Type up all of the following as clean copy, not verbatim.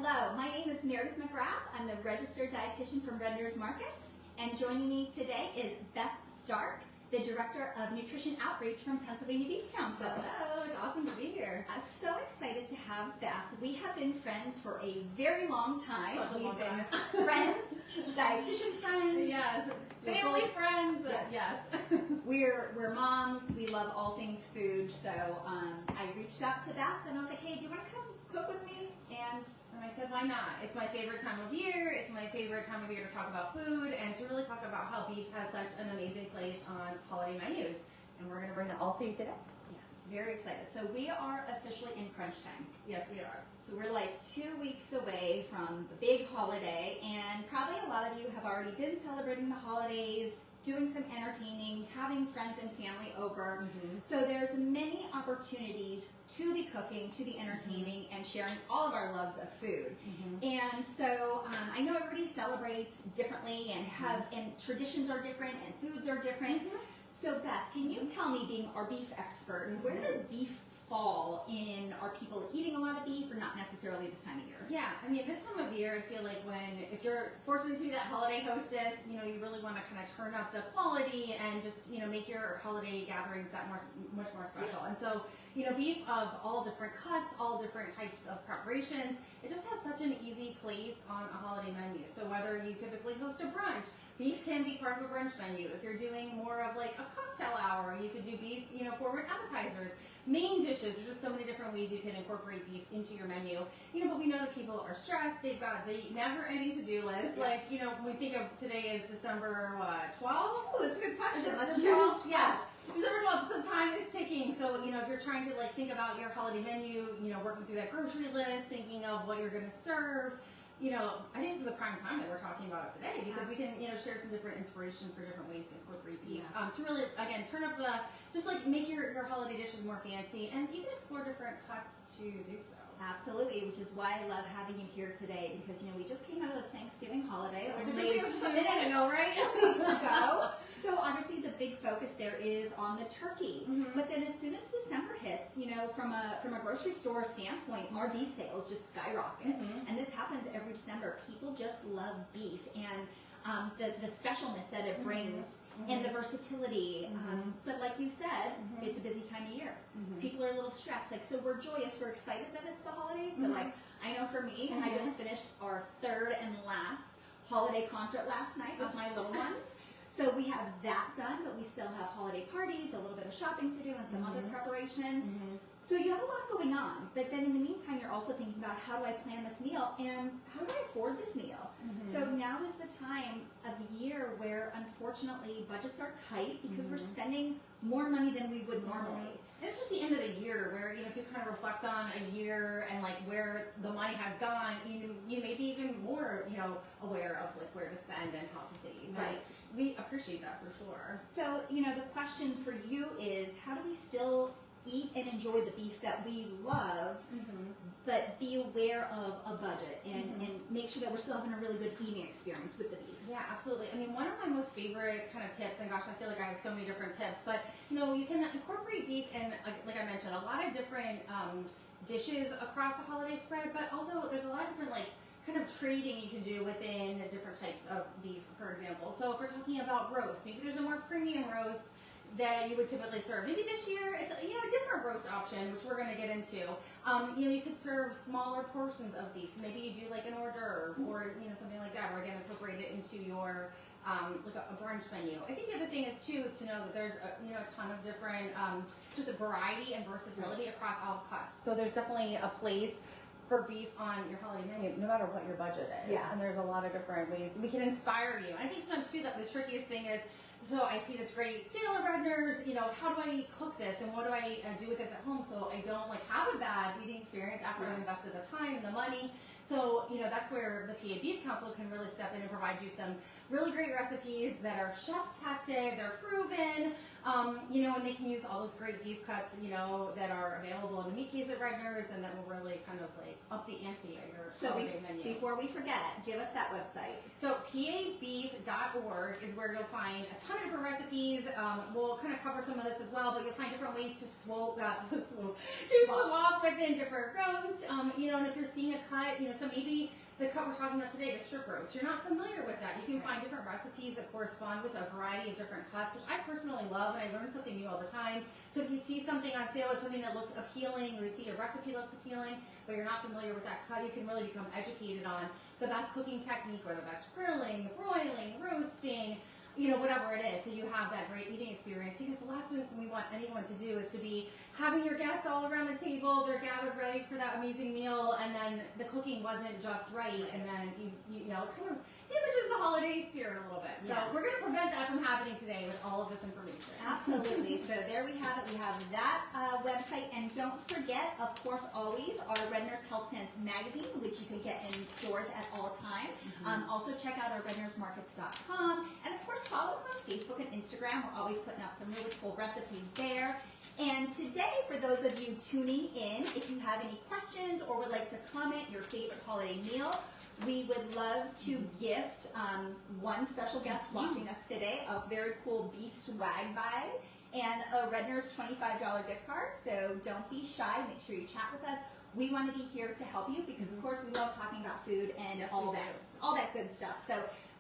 Hello, my name is Meredith McGrath. I'm the registered dietitian from Redner's Markets, and joining me today is Beth Stark, the Director of Nutrition Outreach from Pennsylvania Beef Council. Hello, it's awesome to be here. I'm so excited to have Beth. We have been friends for a very long time. We've been friends, dietitian friends. Yes, family friends. Yes. We're moms. We love all things food. So I reached out to Beth and I was like, hey, do you want to come cook with me? And I said, why not? It's my favorite time of year. It's my favorite time of year to talk about food and to really talk about how beef has such an amazing place on holiday menus. And we're going to bring that all to you today. yes, very excited. So we are officially in crunch time. Yes, we are. So we're like 2 weeks away from the big holiday, and probably a lot of you have already been celebrating the holidays, doing some entertaining, having friends and family over. So there's many opportunities to be cooking, to be entertaining, and sharing all of our loves of food. And so I know everybody celebrates differently and and traditions are different and foods are different. So Beth, can you tell me, being our beef expert, where does beef fall in? Are people eating a lot of beef or not necessarily this time of year? Yeah, I mean, this time of year, I feel like if you're fortunate to be that holiday hostess, you really want to kind of turn up the quality and just, make your holiday gatherings that much more special. And so, beef of all different cuts, all different types of preparations, it just has such an easy place on a holiday menu. So whether you typically host a brunch, beef can be part of a brunch menu. If you're doing more of like a cocktail hour, you could do beef, forward appetizers, main dishes. There's just so many different ways you can incorporate beef into your menu. But we know that people are stressed. They've got the never-ending to-do list. Yes. Like, we think of today as December, 12th? Oh, that's a good question. Let's December check. 12th? Yes. December 12th, so time is ticking. So, if you're trying to think about your holiday menu, working through that grocery list, thinking of what you're going to serve, I think this is a prime time that we're talking about it today because we can, share some different inspiration for different ways to incorporate beef. To really, again, turn up make your holiday dishes more fancy and even explore different cuts to do so. Absolutely, which is why I love having you here today because, we just came out of the Thanksgiving holiday. Which was just a minute ago, right? 2 weeks ago. So obviously the big focus there is on the turkey. But then as soon as December hits, from a grocery store standpoint, our beef sales just skyrocket. And this happens every December. People just love beef and the specialness that it brings and the versatility. But like you said, it's a busy time of year. People are a little stressed. So we're joyous, we're excited that it's the holidays, but I know for me, I just finished our third and last holiday concert last night with my little ones. So we have that done, but we still have holiday parties, a little bit of shopping to do, and some other preparation. So you have a lot going on, but then in the meantime, you're also thinking about how do I plan this meal and how do I afford this meal? So now is the time of year where unfortunately budgets are tight because we're spending more money than we would normally. And it's just the end of the year where, if you kind of reflect on a year and where the money has gone, you may be even more, aware of where to spend and how to save. Right. We appreciate that for sure. So, the question for you is how do we still eat and enjoy the beef that we love, but be aware of a budget and make sure that we're still having a really good eating experience with the beef? Yeah, absolutely. I mean, one of my most favorite kind of tips, and gosh, I feel like I have so many different tips, but you can incorporate beef in, like I mentioned, a lot of different dishes across the holiday spread, but also there's a lot of different kind of trading you can do within different types of beef, for example. So if we're talking about roast, maybe there's a more premium roast that you would typically serve. Maybe this year it's a different roast option, which we're going to get into. You could serve smaller portions of beef. So maybe you do an hors d'oeuvre or something like that, or again incorporate it into your a brunch menu. I think the other thing is too to know that there's a ton of different just a variety and versatility across all cuts. So there's definitely a place for beef on your holiday menu, no matter what your budget is. Yeah. And there's a lot of different ways we can inspire you. And I think sometimes too that the trickiest thing is, so I see this great sale at Redner's, how do I cook this and what do I do with this at home so I don't have a bad eating experience after I've invested the time and the money. So, that's where the PA Beef Council can really step in and provide you some really great recipes that are chef tested, they're proven, and they can use all those great beef cuts, that are available in the meat case at Redner's and that will really kind of up the ante at your holiday menu. Before we forget, give us that website. So pabeef.org is where you'll find a ton of different recipes. We'll kind of cover some of this as well, but you'll find different ways to swap within different roasts. And if you're seeing a cut, so maybe the cut we're talking about today, the strip roast, you're not familiar with that. You can find different recipes that correspond with a variety of different cuts, which I personally love, and I learn something new all the time. So if you see something on sale or something that looks appealing, or you see a recipe that looks appealing, but you're not familiar with that cut, you can really become educated on the best cooking technique, whether that's grilling, broiling, roasting, you know, whatever it is, so you have that great eating experience. Because the last thing we want anyone to do is to be having your guests all around the table, they're gathered ready for that amazing meal, and then the cooking wasn't just right, and then you know, kind of damages the holiday spirit a little bit. So we're going to prevent that from happening today with all of this information. Absolutely. So there we have it. We have that website, and don't forget, of course, always our Red Nurse Health Sense magazine, which you can get in stores at all time. Also check out our rednursemarkets.com, and of course follow us on Facebook and Instagram. We're always putting out some really cool recipes there. And today, for those of you tuning in, if you have any questions or would like to comment your favorite holiday meal, we would love to gift one special guest watching us today a very cool beef swag bag and a Red Nurse $25 gift card. So don't be shy. Make sure you chat with us. We want to be here to help you because, of course, we love talking about food and all that good stuff. So,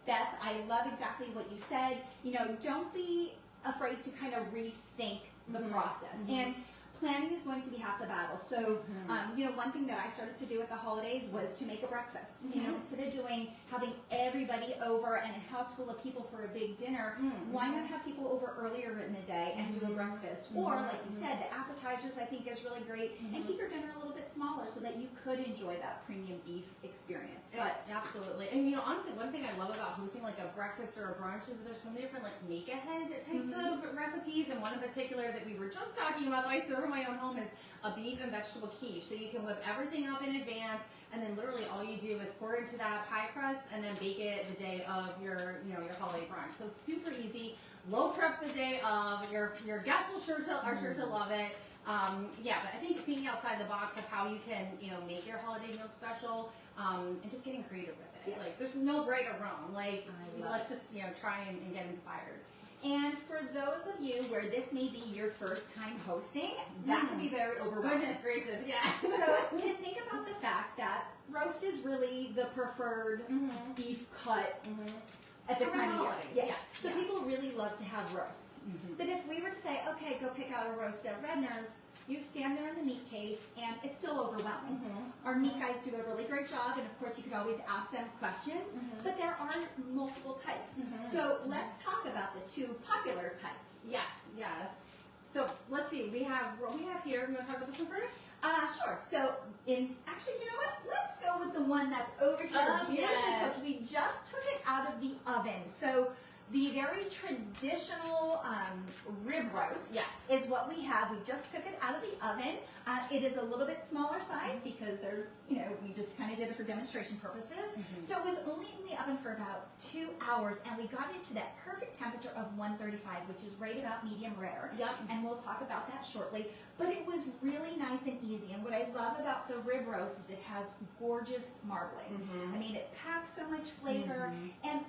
Beth, I love exactly what you said. You know, don't be afraid to kind of rethink the process. And planning is going to be half the battle. So, you know, one thing that I started to do at the holidays was to make a breakfast. You know, instead of having everybody over and a house full of people for a big dinner, why not have people over earlier in the day and do a breakfast? Or, like you said, the appetizers I think is really great, and keep your dinner a little bit smaller so that you could enjoy that premium beef experience. But absolutely. And you know, honestly, one thing I love about hosting like a breakfast or a brunch is there's so many different like make-ahead types of recipes, and one in particular that we were just talking about that I serve in my own home is a beef and vegetable quiche. So you can whip everything up in advance, and then literally all you do is pour it into that pie crust and then bake it the day of your, you know, your holiday brunch. So super easy, low prep the day of. Your guests will are sure to love it. Yeah, but I think being outside the box of how you can, you know, make your holiday meal special, and just getting creative with it. Yes. Like, there's no right or wrong. Like, let's just, you know, try and get inspired. And for those of you where this may be your first time hosting, that can be very overwhelming. Goodness gracious, yeah. So to think about the fact that roast is really the preferred beef cut at this time of year. Yes. So people really love to have roast. But if we were to say, okay, go pick out a roast at Red Nurse, you stand there in the meat case, and it's still overwhelming. Our meat guys do a really great job, and of course you could always ask them questions, but there are multiple types. So let's talk about the two popular types. Yes. So let's see, we have here, you want to talk about this one first? Sure. So actually, you know what? Let's go with the one that's over here, because we just took it out of the oven. So the very traditional rib roast is what we have. We just took it out of the oven. It is a little bit smaller size because there's, you know, we just kind of did it for demonstration purposes. So it was only in the oven for about 2 hours, and we got it to that perfect temperature of 135, which is right about medium rare. And we'll talk about that shortly. But it was really nice and easy. And what I love about the rib roast is it has gorgeous marbling. I mean, it packs so much flavor, and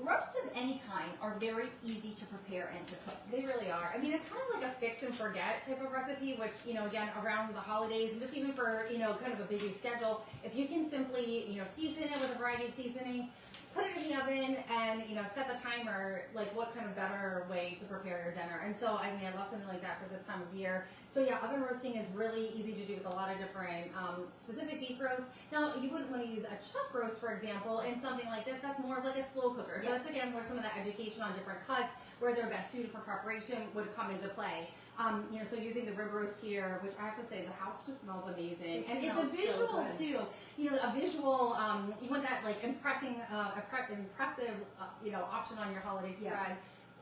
roasts of any kind are very easy to prepare and to cook. They really are. I mean, it's kind of like a fix and forget type of recipe, which, you know, again, around the holidays and just even for, you know, kind of a busy schedule, if you can simply, you know, season it with a variety of seasonings, put it in the oven and, you know, set the timer, like what kind of better way to prepare your dinner. And so, I mean, I love something like that for this time of year. So yeah, oven roasting is really easy to do with a lot of different specific beef roasts. Now, you wouldn't want to use a chuck roast, for example, in something like this. That's more of like a slow cooker. So it's again where some of that education on different cuts, where they're best suited for preparation, would come into play. You know, so using the rib roast here, which I have to say, the house just smells amazing. And the visual too. You know, a visual, you want that like impressive, you know, option on your holiday spread.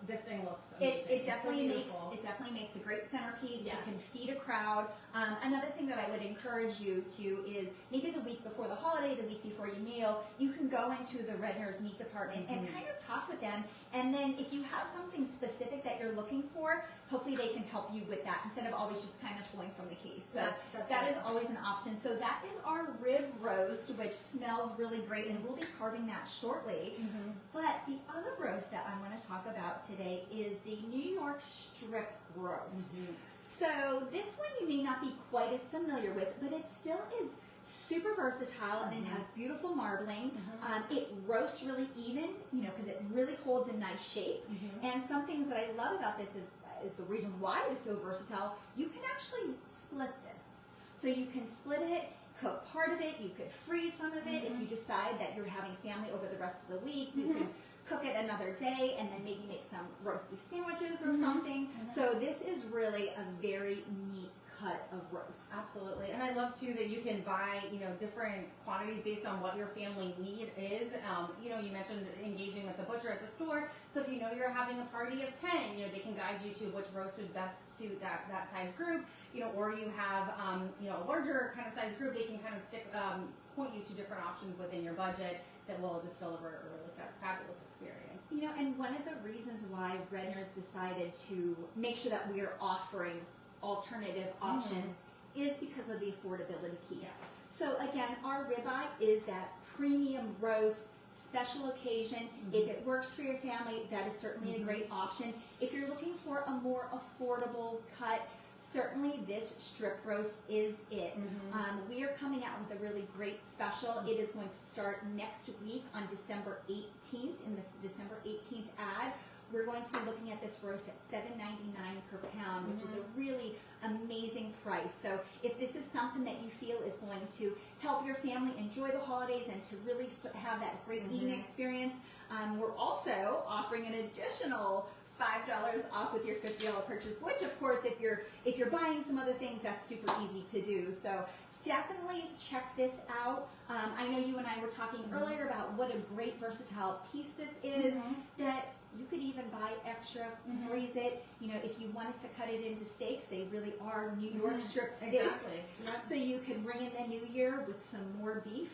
This thing looks amazing. It definitely makes a great centerpiece. It can feed a crowd. Another thing that I would encourage you to is maybe the week before the holiday, the week before your meal, you can go into the Red Nurse meat department and kind of talk with them. And then if you have something specific that you're looking for, hopefully they can help you with that instead of always just kind of pulling from the case. So that is always an option. So that is our rib roast, which smells really great, and we'll be carving that shortly. But the other roast that I want to talk about today is the New York strip roast. So this one you may not be quite as familiar with, but it still is super versatile, and it has beautiful marbling. It roasts really even, you know, because it really holds a nice shape. And some things that I love about this is the reason why it is so versatile. You can actually split this. So you can split it, cook part of it, you could freeze some of it. If you decide that you're having family over the rest of the week, you can cook it another day and then maybe make some roast beef sandwiches or something. So this is really a very neat cut of roast. Absolutely. And I love too that you can buy, you know, different quantities based on what your family need is. You know, you mentioned engaging with the butcher at the store. So if you know you're having a party of 10, you know, they can guide you to which roast would best suit that size group, you know, or you have, you know, a larger kind of size group, they can kind of point you to different options within your budget that will just deliver a really fabulous experience. You know, and one of the reasons why Redner's decided to make sure that we are offering alternative options is because of the affordability piece. Yes. So again, our ribeye is that premium roast, special occasion. If it works for your family, that is certainly a great option. If you're looking for a more affordable cut, certainly this strip roast is it. We are coming out with a really great special. It is going to start next week on December 18th in this December 18th ad. We're going to be looking at this roast at $7.99 per pound, which is a really amazing price. So if this is something that you feel is going to help your family enjoy the holidays and to really have that great eating experience, we're also offering an additional $5 off with your $50 purchase, which of course if you're buying some other things, that's super easy to do. So definitely check this out. I know you and I were talking earlier about what a great versatile piece this is, that you could even buy extra, freeze it. You know, if you wanted to cut it into steaks, they really are New York strip steaks. Exactly. Yep. So you can bring in the new year with some more beef,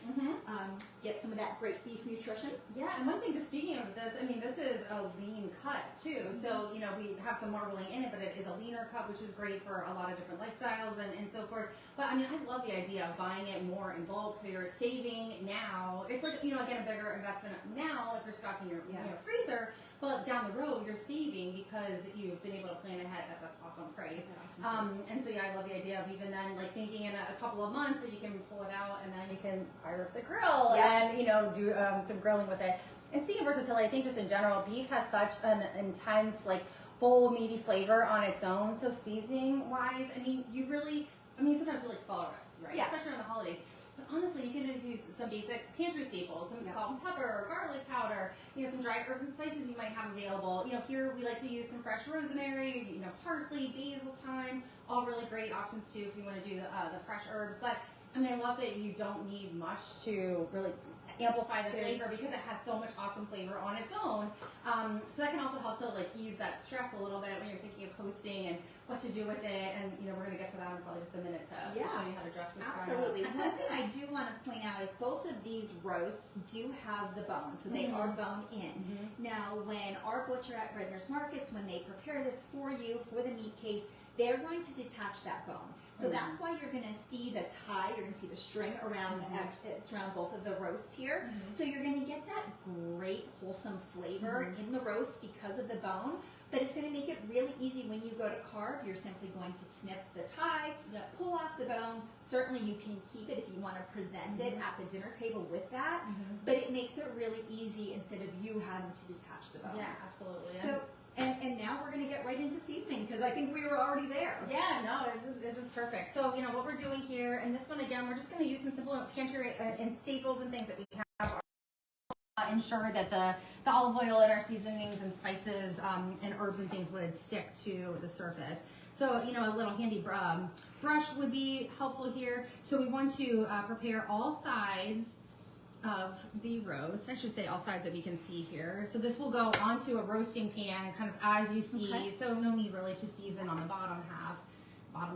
get some of that great beef nutrition. Yeah, and one thing, just speaking of this, I mean, this is a lean cut too. So, you know, we have some marbling in it, but it is a leaner cut, which is great for a lot of different lifestyles and so forth. But I mean, I love the idea of buying it more in bulk, so you're saving now. It's like, you know, again, a bigger investment now if you're stocking your you know, freezer. But down the road, you're saving because you've been able to plan ahead at this awesome price. And so, yeah, I love the idea of even then, like thinking in a couple of months that you can pull it out and then you can fire up the grill and, you know, do some grilling with it. And speaking of versatility, I think just in general, beef has such an intense, like, bold, meaty flavor on its own. So seasoning-wise, I mean, sometimes we like to follow a recipe, right? Yeah. Especially on the holidays. But honestly, you can just use some basic pantry staples, some salt and pepper, garlic powder, you know, some dried herbs and spices you might have available. You know, here we like to use some fresh rosemary, you know, parsley, basil, thyme, all really great options too if you want to do the fresh herbs. But I mean, I love that you don't need much to really amplify the flavor because it has so much awesome flavor on its own. So that can also help to like ease that stress a little bit when you're thinking of hosting and what to do with it. And you know, we're going to get to that in probably just a minute to show you how to dress this. Absolutely. One thing I do want to point out is both of these roasts do have the bone, so they are bone in. Now, when our butcher at Redner's Markets, when they prepare this for you for the meat case, they're going to detach that bone. So that's why you're going to see the tie, you're going to see the string around it's around both of the roasts here. So you're going to get that great wholesome flavor in the roast because of the bone, but it's going to make it really easy when you go to carve. You're simply going to snip the tie, pull off the bone. Certainly you can keep it if you want to present it at the dinner table with that, but it makes it really easy instead of you having to detach the bone. Yeah, absolutely. So. And now we're going to get right into seasoning because I think we were already there. Yeah, no, this is perfect. So, you know, what we're doing here, and this one again, we're just going to use some simple pantry and staples and things that we have. Ensure that the olive oil and our seasonings and spices and herbs and things would stick to the surface. So, you know, a little handy brush would be helpful here. So we want to prepare all sides of the roast. I should say all sides that we can see here. So this will go onto a roasting pan kind of as you see. So no need really to season on the bottom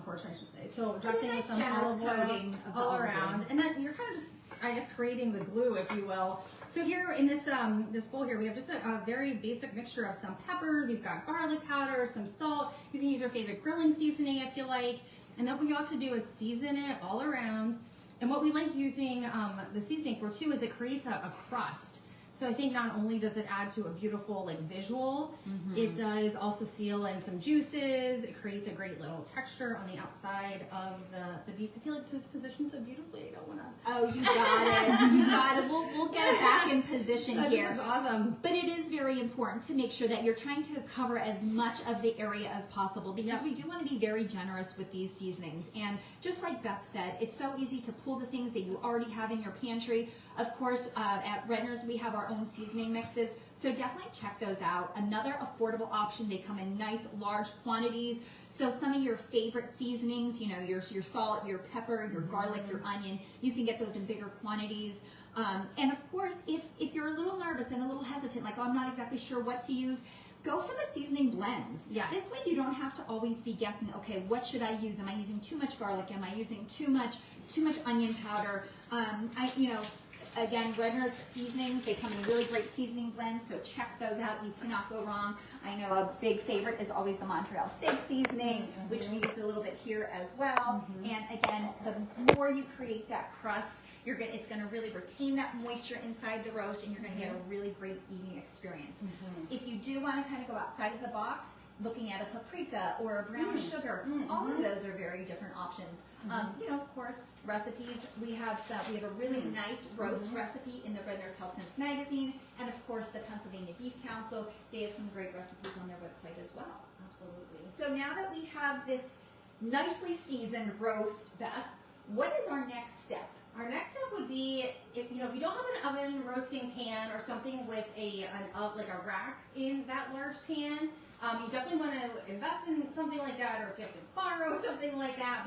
portion, I should say. So dressing with some olive oil all around. And then you're kind of just, I guess, creating the glue, if you will. So here in this this bowl here, we have just a very basic mixture of some pepper. We've got garlic powder, some salt. You can use your favorite grilling seasoning if you like. And then what you have to do is season it all around. And what we like using the seasoning for too is it creates a crust. So I think not only does it add to a beautiful like visual, it does also seal in some juices. It creates a great little texture on the outside of the beef. I feel like this is positioned so beautifully. I don't want to. Oh, you got it. You got it. We'll get it back in position here. This is awesome. But it is very important to make sure that you're trying to cover as much of the area as possible, because we do want to be very generous with these seasonings. And just like Beth said, it's so easy to pull the things that you already have in your pantry. Of course, at Redner's, we have our own seasoning mixes, so definitely check those out. Another affordable option, they come in nice large quantities. So some of your favorite seasonings, you know, your salt, your pepper, your garlic, your onion, you can get those in bigger quantities. And of course, if you're a little nervous and a little hesitant, like, oh, I'm not exactly sure what to use, go for the seasoning blends. Yes. This way you don't have to always be guessing, okay, what should I use? Am I using too much garlic? Am I using too much onion powder? Again, Redner's seasonings, they come in really great seasoning blends, so check those out. You cannot go wrong. I know a big favorite is always the Montreal steak seasoning, which we use a little bit here as well. And again, the more you create that crust, it's going to really retain that moisture inside the roast, and you're going to get a really great eating experience. If you do want to kind of go outside of the box, looking at a paprika or a brown sugar, all of those are very different options. Of course, recipes. We have a really nice roast recipe in the Redner's Health Sense magazine, and of course the Pennsylvania Beef Council. They have some great recipes on their website as well. Absolutely. So now that we have this nicely seasoned roast, Beth, what is our next step? Our next step would be, if you don't have an oven roasting pan or something with like a rack in that large pan, you definitely want to invest in something like that, or if you have to borrow something like that.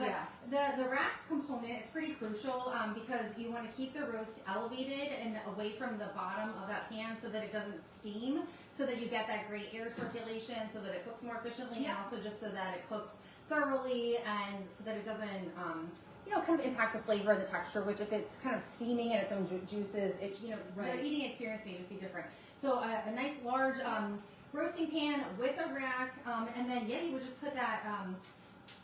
But the rack component is pretty crucial because you want to keep the roast elevated and away from the bottom of that pan so that it doesn't steam, so that you get that great air circulation, so that it cooks more efficiently, and also just so that it cooks thoroughly, and so that it doesn't kind of impact the flavor and the texture, which if it's kind of steaming in its own juices, the eating experience may just be different. So a nice large roasting pan with a rack, and then you would just put that,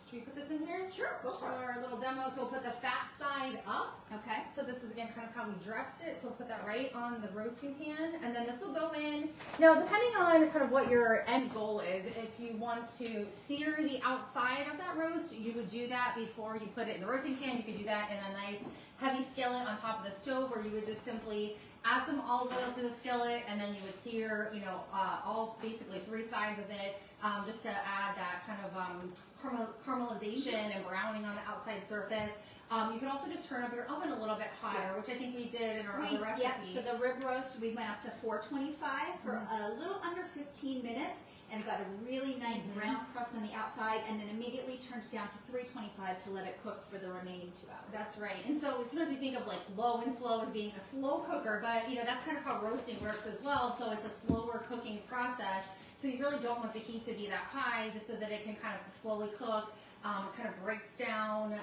should we put this in here? Sure, go for it. Our little demo. So we'll put the fat side up. Okay. So this is again kind of how we dressed it. So we'll put that right on the roasting pan, and then this will go in. Now, depending on kind of what your end goal is, if you want to sear the outside of that roast, you would do that before you put it in the roasting pan. You could do that in a nice heavy skillet on top of the stove, or you would just simply add some olive oil to the skillet, and then you would sear, all basically three sides of it, just to add that kind of caramelization and browning on the outside surface. You can also just turn up your oven a little bit hotter, which I think we did in our other recipe. Yeah, for the rib roast, we went up to 425 for a little under 15 minutes, and got a really nice brown crust on the outside, and then immediately turned it down to 325 to let it cook for the remaining 2 hours. That's right. And so sometimes we think of like low and slow as being a slow cooker, but that's kind of how roasting works as well. So it's a slower cooking process. So you really don't want the heat to be that high, just so that it can kind of slowly cook, kind of breaks down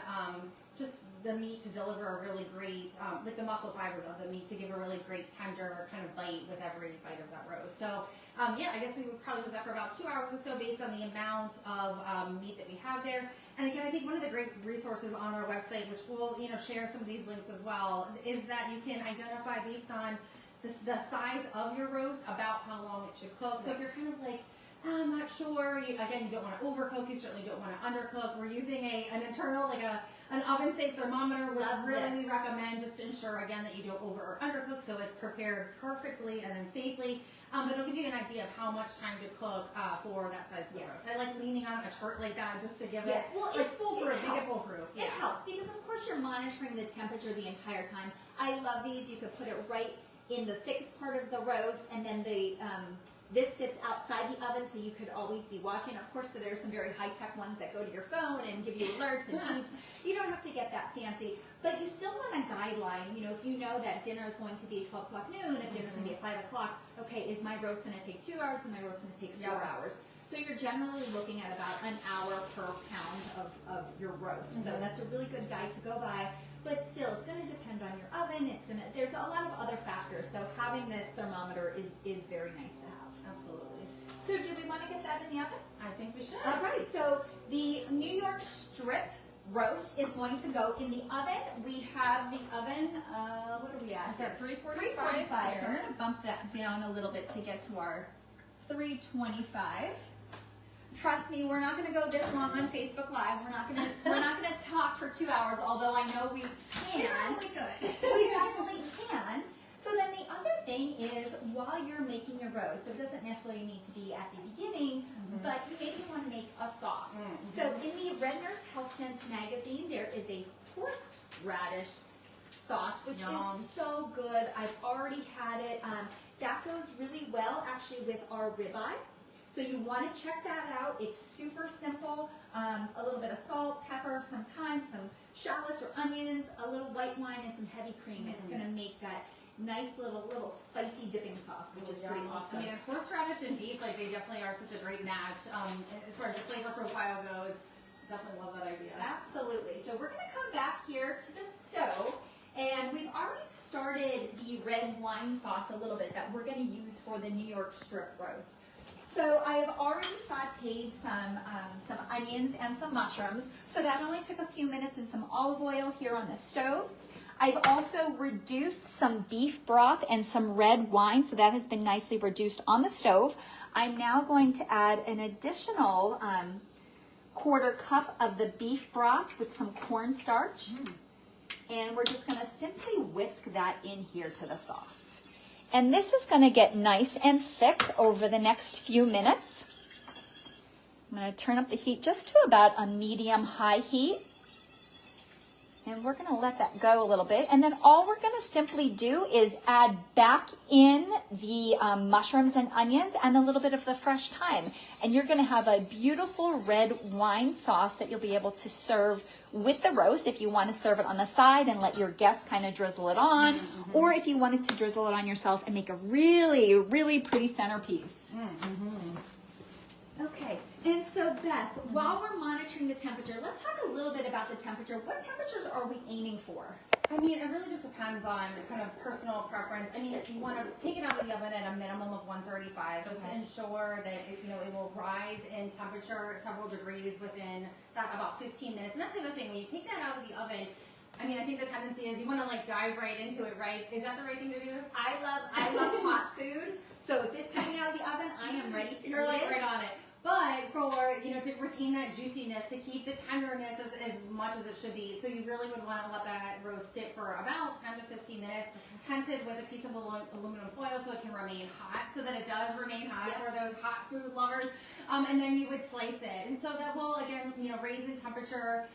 just the meat to deliver a really great, like the muscle fibers of the meat to give a really great tender kind of bite with every bite of that roast. So I guess we would probably cook that for about 2 hours or so based on the amount of meat that we have there. And again, I think one of the great resources on our website, which we'll share some of these links as well, is that you can identify based on the size of your roast about how long it should cook. So if you're kind of like, I'm not sure, you don't want to overcook, you certainly don't want to undercook. We're using an internal, like an oven-safe thermometer, which we recommend just to ensure, again, that you don't over or undercook, so it's prepared perfectly and then safely. But it'll give you an idea of how much time to cook for that size of the roast. I like leaning on a chart like that just to give it foolproof. Make it foolproof. It helps because, of course, you're monitoring the temperature the entire time. I love these. You could put it right in the thickest part of the roast, and then this sits outside the oven, so you could always be watching. Of course, so there's some very high-tech ones that go to your phone and give you alerts and beeps. You don't have to get that fancy, but you still want a guideline. If you know that dinner is going to be 12 o'clock noon, if dinner's going to be at 5 o'clock, okay, is my roast going to take 2 hours? Is my roast going to take 4 hours? So you're generally looking at about an hour per pound of your roast. So that's a really good guide to go by. But still, it's going to depend on your oven. There's a lot of other factors. So having this thermometer is very nice to have. Absolutely. So do we want to get that in the oven? I think we should. All right. So the New York strip roast is going to go in the oven. We have the oven, what are we at? It's at 345. 345. So we're going to bump that down a little bit to get to our 325. Trust me, we're not going to go this long on Facebook Live. We're not going to talk for 2 hours, although I know we can. We could. We definitely can. So then the other thing is, while you're making your roast, so it doesn't necessarily need to be at the beginning, but you maybe want to make a sauce. So in the Red Nurse Health Sense magazine, there is a horseradish sauce, which is so good. I've already had it. That goes really well, actually, with our ribeye. So you want to check that out. It's super simple. A little bit of salt, pepper, some thyme, some shallots or onions, a little white wine, and some heavy cream. It's going to make that nice little spicy dipping sauce, which is pretty awesome. I mean, horseradish and beef, like they definitely are such a great match. As far as the flavor profile goes, definitely love that idea. Absolutely. So we're going to come back here to the stove, and we've already started the red wine sauce a little bit that we're going to use for the New York strip roast. So I have already sauteed some onions and some mushrooms. So that only took a few minutes, and some olive oil here on the stove. I've also reduced some beef broth and some red wine, so that has been nicely reduced on the stove. I'm now going to add an additional quarter cup of the beef broth with some cornstarch. And we're just going to simply whisk that in here to the sauce. And this is going to get nice and thick over the next few minutes. I'm going to turn up the heat just to about a medium-high heat. And we're going to let that go a little bit. And then all we're going to simply do is add back in the mushrooms and onions and a little bit of the fresh thyme. And you're going to have a beautiful red wine sauce that you'll be able to serve with the roast if you want to serve it on the side and let your guests kind of drizzle it on. Or if you wanted to drizzle it on yourself and make a really, really pretty centerpiece. Okay, and so Beth, while we're monitoring the temperature, let's talk a little bit about the temperature. What temperatures are we aiming for? I mean, it really just depends on kind of personal preference. I mean, if you want to take it out of the oven at a minimum of 135, just to ensure that it will rise in temperature several degrees within about 15 minutes. And that's the other thing, when you take that out of the oven, I mean, I think the tendency is you want to like dive right into it, right? Is that the right thing to do? I love hot food, so if it's coming out of the oven, I am ready to You're eat like it. right on it. But for, to retain that juiciness, to keep the tenderness as much as it should be, so you really would want to let that roast sit for about 10 to 15 minutes, tented with a piece of aluminum foil so it can remain hot, so that it does remain hot for those hot food lovers. And then you would slice it. And so that will, again, raise in temperature,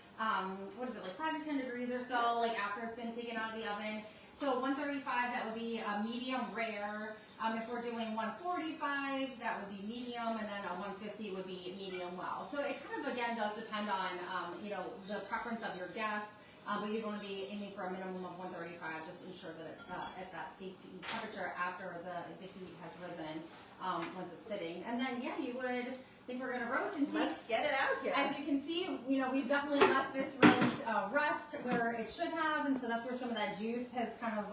what is it, like 5 to 10 degrees or so, like after it's been taken out of the oven. So 135, that would be a medium rare. If we're doing 145, that would be medium, and then a 150 would be medium well. So it kind of, again, does depend on, the preference of your guests, but you'd want to be aiming for a minimum of 135, just to ensure that it's at that safe to eat temperature after the heat has risen once it's sitting. And then, you would think we're going to roast and see. Let's get it out here. As you can see, we've definitely let this roast rest where it should have, and so that's where some of that juice has kind of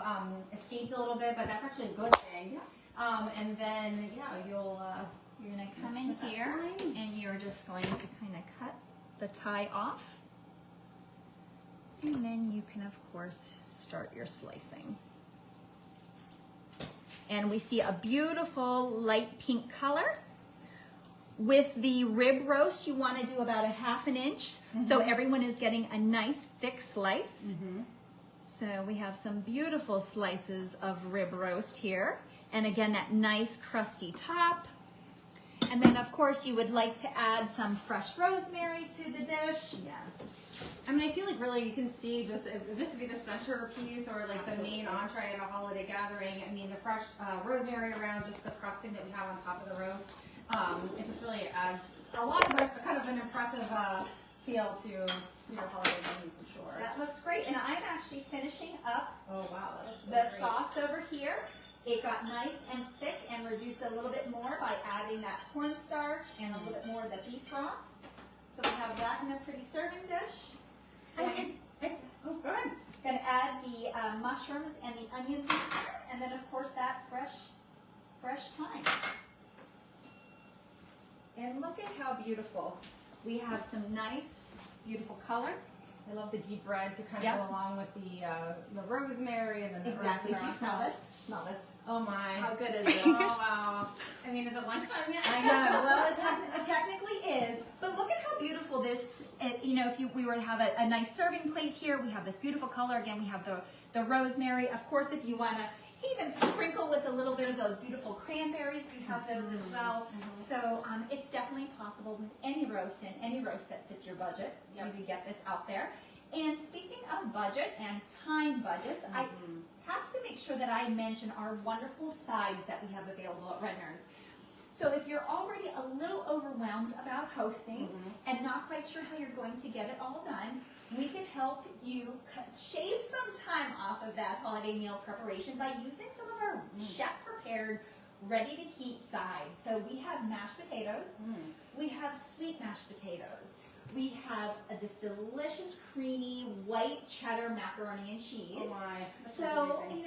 escaped a little bit, but that's actually a good thing. And then, you're going to come in here and you're just going to kind of cut the tie off. And then you can, of course, start your slicing. And we see a beautiful light pink color. With the rib roast, you want to do about a ½ inch, so everyone is getting a nice thick slice. So we have some beautiful slices of rib roast here. And again, that nice crusty top. And then, of course, you would like to add some fresh rosemary to the dish. Yes. I mean, I feel like really you can see just, if this would be the centerpiece or like the main entree at a holiday gathering. I mean, the fresh rosemary around just the crusting that we have on top of the roast. It just really adds a lot of kind of an impressive feel to your holiday menu for sure. That looks great. And I'm actually finishing up that the sauce over here. It got nice and thick and reduced a little bit more by adding that cornstarch and a little bit more of the beef broth. So we have that in a pretty serving dish. Go ahead. Going to add the mushrooms and the onions in here, and then of course that fresh thyme. And look at how beautiful. We have some nice, beautiful color. I love the deep red to kind of Yep. go along with the rosemary and then the Exactly. herbs Do you that are smell on top. this? Smell this. Oh my. How good is this? Oh wow. I mean, is it lunchtime yet? I know. Well, it technically is. But look at how beautiful this. If we were to have a nice serving plate here, we have this beautiful color. Again, we have the rosemary. Of course, if you want to even sprinkle with a little bit of those beautiful cranberries, we have those as well. So it's definitely possible with any roast and any roast that fits your budget. Yep. You can get this out there. And speaking of budget and time budgets, I have to make sure that I mention our wonderful sides that we have available at Redner's. So if you're already a little overwhelmed about hosting and not quite sure how you're going to get it all done, we can help you shave some time off of that holiday meal preparation by using some of our chef-prepared, ready-to-heat sides. So we have mashed potatoes, we have sweet mashed potatoes, we have this delicious, creamy, white cheddar macaroni and cheese. Oh my. That's So, amazing.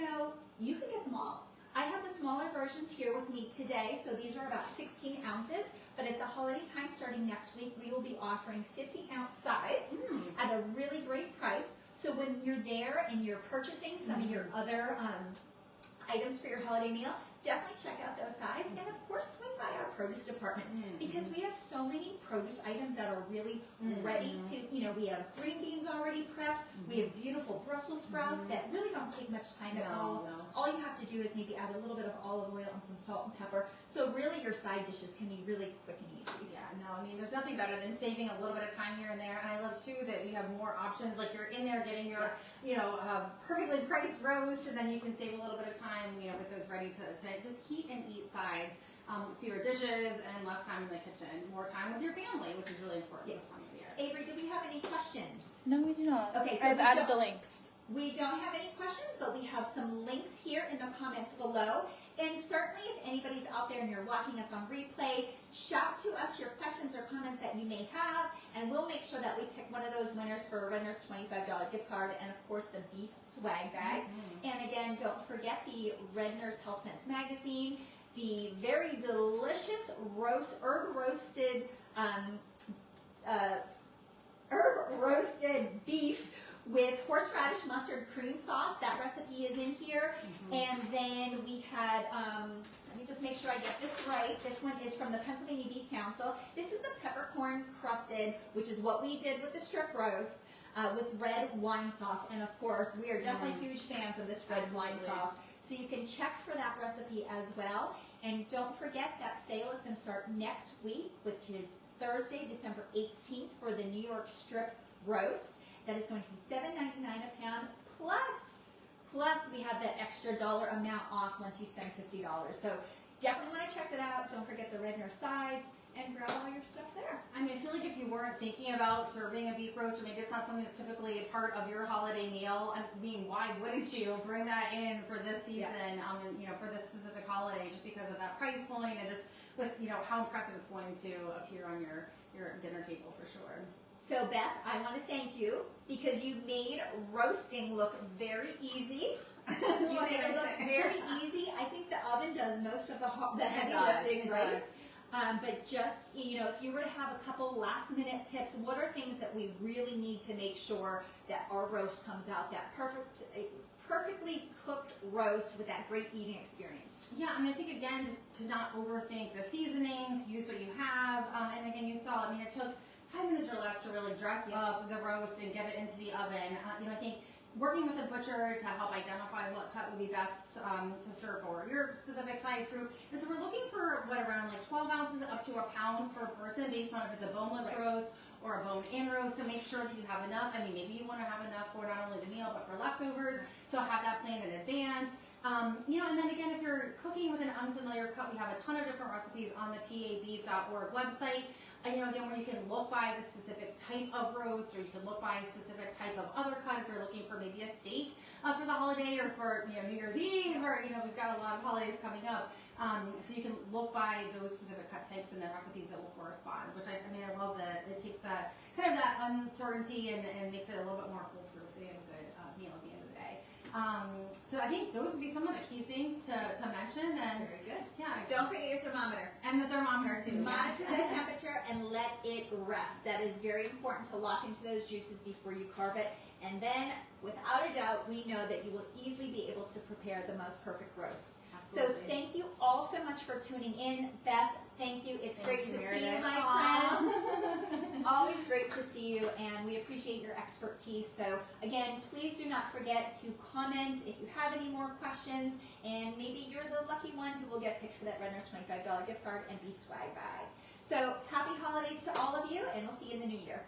you can get them all. I have the smaller versions here with me today, so these are about 16 ounces, but at the holiday time starting next week, we will be offering 50-ounce sides at a really great price. So when you're there and you're purchasing some of your other items for your holiday meal, definitely check out those sides, and of course swing by our produce department because we have so many produce items that are really ready to, we have green beans already prepped, we have beautiful Brussels sprouts that really don't take much time at all. All you have to do is maybe add a little bit of olive oil and some salt and pepper. So really your side dishes can be really quick and easy. Yeah, no, I mean, there's nothing better than saving a little bit of time here and there. And I love too that you have more options. Like you're in there getting your, perfectly priced roast, and then you can save a little bit of time, with those ready to just heat and eat sides. Fewer dishes and less time in the kitchen. More time with your family, which is really important this time of year. Avery, do we have any questions? No, we do not. Okay, so I've added the links. We don't have any questions, but we have some links here in the comments below. And certainly if anybody's out there and you're watching us on replay, shout to us your questions or comments that you may have, and we'll make sure that we pick one of those winners for a Redner's $25 gift card and, of course, the beef swag bag. And again, don't forget the Redner's Health Sense magazine, the very delicious herb roasted beef with horseradish mustard cream sauce. That recipe is in here. And then we had, let me just make sure I get this right. This one is from the Pennsylvania Beef Council. This is the peppercorn crusted, which is what we did with the strip roast, with red wine sauce. And of course, we are definitely huge fans of this red wine sauce. So you can check for that recipe as well. And don't forget that sale is going to start next week, which is Thursday, December 18th for the New York strip roast. That is going to be $7.99 a pound, plus we have that extra dollar amount off once you spend $50. So definitely want to check that out. Don't forget the Redner sides and grab all your stuff there. I mean, I feel like if you weren't thinking about serving a beef roast, or maybe it's not something that's typically a part of your holiday meal, I mean, why wouldn't you bring that in for this season, for this specific holiday, just because of that price point and just with, how impressive it's going to appear on your dinner table for sure. So Beth, I want to thank you because you made roasting look very easy. You made it look very easy. I think the oven does most of the heavy lifting, right? But just, if you were to have a couple last minute tips, what are things that we really need to make sure that our roast comes out, that perfectly cooked roast with that great eating experience? Yeah, I mean, I think again, just to not overthink the seasonings, use what you have. And again, you saw, it took 5 minutes or less to really dress up the roast and get it into the oven. I think working with a butcher to help identify what cut would be best to serve for your specific size group. And so we're looking for around 12 ounces up to a pound per person based on if it's a boneless roast or a bone-in roast. So make sure that you have enough. I mean, maybe you want to have enough for not only the meal but for leftovers. So have that planned in advance. And then again, if you're cooking with an unfamiliar cut, we have a ton of different recipes on the pabeef.org website. Again, where you can look by the specific type of roast, or you can look by a specific type of other cut if you're looking for maybe a steak for the holiday, or for New Year's Eve, or we've got a lot of holidays coming up. So you can look by those specific cut types and the recipes that will correspond. Which I love that it takes that kind of that uncertainty and makes it a little bit more foolproof, so you have a good meal at the end of the day. So I think those would be some of the key things to mention. And Very good. yeah, Don't forget your thermometer. and the thermometer too. Monitor the Yes. temperature and let it rest. That is very important to lock into those juices before you carve it. And then, without a doubt, we know that you will easily be able to prepare the most perfect roast. So Absolutely. thank you all so much for tuning in. Beth, thank you. It's great to see you, Meredith. my friend. Always great to see you, and we appreciate your expertise. So again, please do not forget to comment if you have any more questions, and maybe you're the lucky one who will get picked for that Redner's $25 gift card and beef swag bag. So happy holidays to all of you, and we'll see you in the new year.